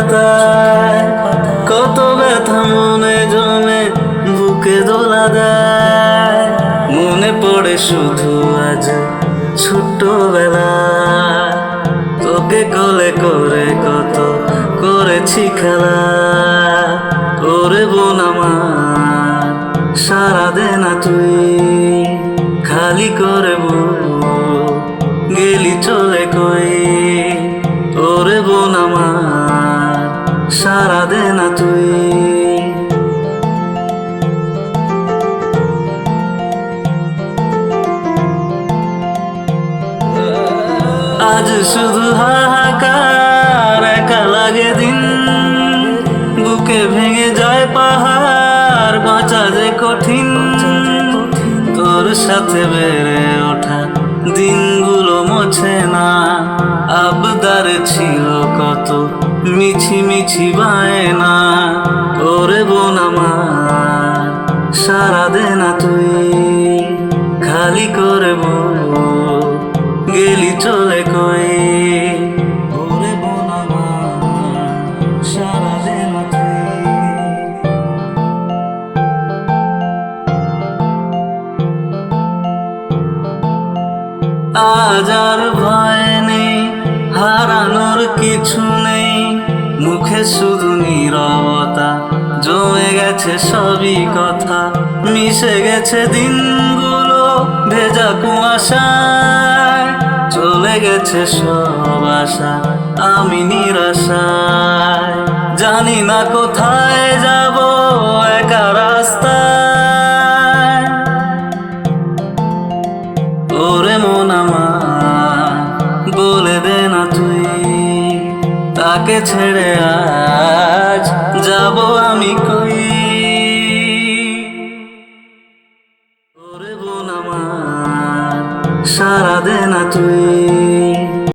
পাতায় কত ব্যথা মনে জমে বুকে দোলা দেয়। মনে পড়ে শুধু আজ ছোট্টবেলা, তোকে কোলে করে কত করেছি খেলা। ওরে বোন আমার সারা দে না তুই, খালি করে গেলি চলে কই। ওরে বোন আমার সারা দে না তুই। আজ শুধু হাহাকার, একা লাগে দিন, বুকে ভেঙে যায় পাহাড়, বাঁচা যে কঠিন। তোর সাথে বেড়ে ওঠা দিনগুলো মোছে না, আবদার ছিল কত মিছি মিছি বায়না। ওরে বোন আমার সারা দে না তুই, খালি করে গেলি চলে কই। ওরে বোন আমার সারা দে না তুই। আজ আর ভয় নেই, হারানোর কিছু নেই, মুখে শুধু নীরবতা, জমে গেছে সবই কথা। মিশে গেছে দিনগুলো ভেজা কুয়াশায়, চলে গেছে সব আশা আমি নিরাশায়। জানি না কোথায় যাব একা রাস্তায়। ওরে মন আমার বলে দে না তুই, তাকে ছেড়ে